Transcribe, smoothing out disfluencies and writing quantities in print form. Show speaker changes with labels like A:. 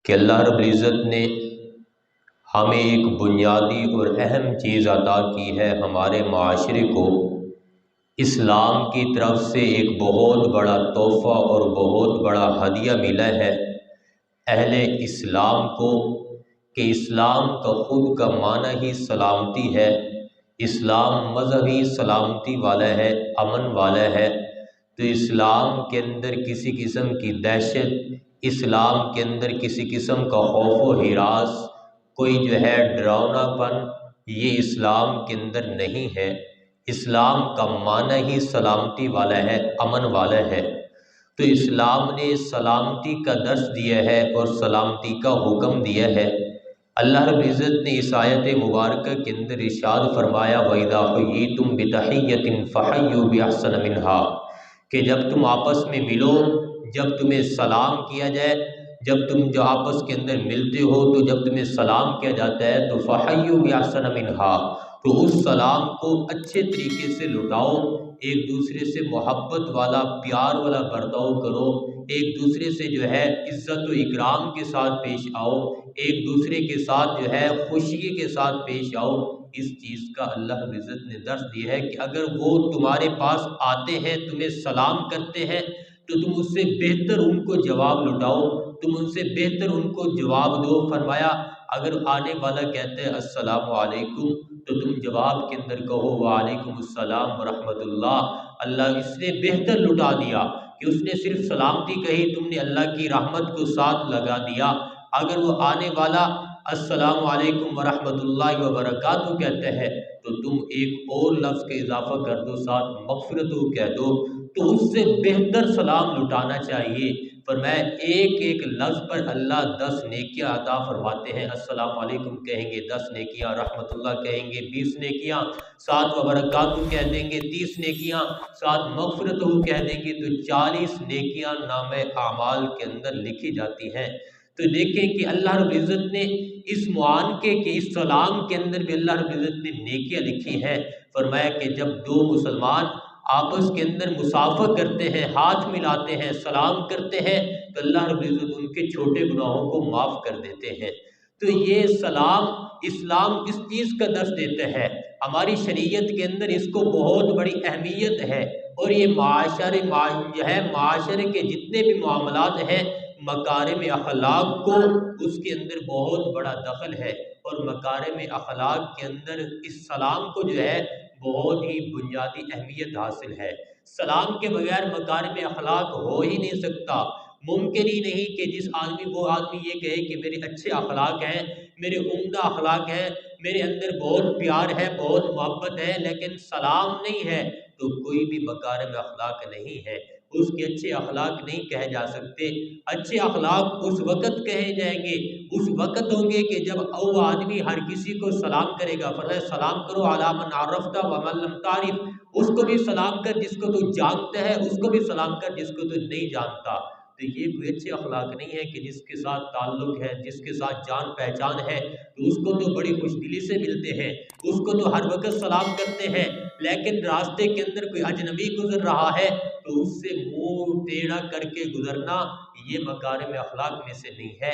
A: کہ اللہ رب العزت نے ہمیں ایک بنیادی اور اہم چیز عطا کی ہے، ہمارے معاشرے کو اسلام کی طرف سے ایک بہت بڑا تحفہ اور بہت بڑا ہدیہ ملا ہے اہل اسلام کو، کہ اسلام کا خود کا معنی ہی سلامتی ہے۔ اسلام مذہب ہی سلامتی والا ہے، امن والا ہے۔ تو اسلام کے اندر کسی قسم کی دہشت، اسلام کے اندر کسی قسم کا خوف و ہراس، کوئی ڈراؤنا پن، یہ اسلام کے اندر نہیں ہے۔ اسلام کا معنی ہی سلامتی والا ہے، امن والا ہے۔ تو اسلام نے سلامتی کا درس دیا ہے اور سلامتی کا حکم دیا ہے۔ اللہ رب العزت نے اس آیت مبارکہ کے اندر ارشاد فرمایا وَإِذَا حُيِّيتُم بِتَحِيَّةٍ فَحَيُّوا بِأَحْسَنَ مِنْهَا، کہ جب تم آپس میں ملو، جب تمہیں سلام کیا جائے، جب تم جو آپس کے اندر ملتے ہو تو جب تمہیں سلام کیا جاتا ہے تو فَحَيُّوا بِأَحْسَنَ مِنْهَا، تو اس سلام کو اچھے طریقے سے لٹاؤ، ایک دوسرے سے محبت والا پیار والا برتاؤ کرو، ایک دوسرے سے عزت و اکرام کے ساتھ پیش آؤ، ایک دوسرے کے ساتھ خوشی کے ساتھ پیش آؤ۔ اس چیز کا اللہ رب العزت نے درس دیا ہے کہ اگر وہ تمہارے پاس آتے ہیں، تمہیں سلام کرتے ہیں، تو تم اس سے بہتر ان کو جواب لٹاؤ، تم ان سے بہتر ان کو جواب دو۔ فرمایا اگر آنے والا کہتے ہیں السلام علیکم تو تم جواب کے اندر کہو وعلیکم السلام ورحمۃ اللہ۔ اللہ اس نے بہتر لٹا دیا کہ اس نے صرف سلامتی کہی، تم نے اللہ کی رحمت کو ساتھ لگا دیا۔ اگر وہ آنے والا السلام علیکم ورحمۃ اللہ وبرکاتہ کہتے ہیں تو تم ایک اور لفظ کا اضافہ کر دو، ساتھ مغفرت کہہ دو، تو اس سے بہتر سلام لٹانا چاہیے۔ فرمایا ایک ایک لفظ پر اللہ 10 نیکیاں عطا فرماتے ہیں۔ السلام علیکم کہیں گے 10 نیکیاں، رحمت اللہ کہیں گے 20 نیکیاں، ساتھ وبرکاتہ کہہ دیں گے 30 نیکیاں، ساتھ مغفرت کہہ دیں گے تو 40 نیکیاں نام اعمال کے اندر لکھی جاتی ہیں۔ تو دیکھیں کہ اللہ رب العزت نے اس معانقے کے اس سلام کے اندر بھی اللہ رب العزت نے نیکیاں لکھی ہیں۔ فرمایا کہ جب دو مسلمان آپس کے اندر مصافحہ کرتے ہیں، ہاتھ ملاتے ہیں، سلام کرتے ہیں تو اللہ رب العزت ان کے چھوٹے گناہوں کو معاف کر دیتے ہیں۔ تو یہ سلام اسلام اس چیز کا درس دیتا ہے، ہماری شریعت کے اندر اس کو بہت بڑی اہمیت ہے، اور یہ معاشرے کے جتنے بھی معاملات ہیں، مکارم اخلاق کو اس کے اندر بہت بڑا دخل ہے، اور مکارم اخلاق کے اندر اس سلام کو بہت ہی بنیادی اہمیت حاصل ہے۔ سلام کے بغیر مکارم اخلاق ہو ہی نہیں سکتا۔ ممکن ہی نہیں کہ وہ آدمی یہ کہے کہ میرے اچھے اخلاق ہیں، میرے عمدہ اخلاق ہیں، میرے اندر بہت پیار ہے، بہت محبت ہے، لیکن سلام نہیں ہے تو کوئی بھی مکارم اخلاق نہیں ہے، اس کے اچھے اخلاق نہیں کہے جا سکتے۔ اچھے اخلاق اس وقت کہے جائیں گے، اس وقت ہوں گے کہ جب وہ آدمی ہر کسی کو سلام کرے گا۔ فرمایا سلام کرو علی من عرفت ومن لم تعرف، اس کو بھی سلام کر جس کو تو جانتا ہے، اس کو بھی سلام کر جس کو تو نہیں جانتا۔ تو یہ کوئی اچھے اخلاق نہیں ہے کہ جس کے ساتھ تعلق ہے، جس کے ساتھ جان پہچان ہے تو اس کو تو بڑی خوش دلی سے ملتے ہیں، اس کو تو ہر وقت سلام کرتے ہیں، لیکن راستے کے اندر کوئی اجنبی گزر رہا ہے تو اس سے منہ ٹیڑھا کر کے گزرنا، یہ مکارم اخلاق میں سے نہیں ہے۔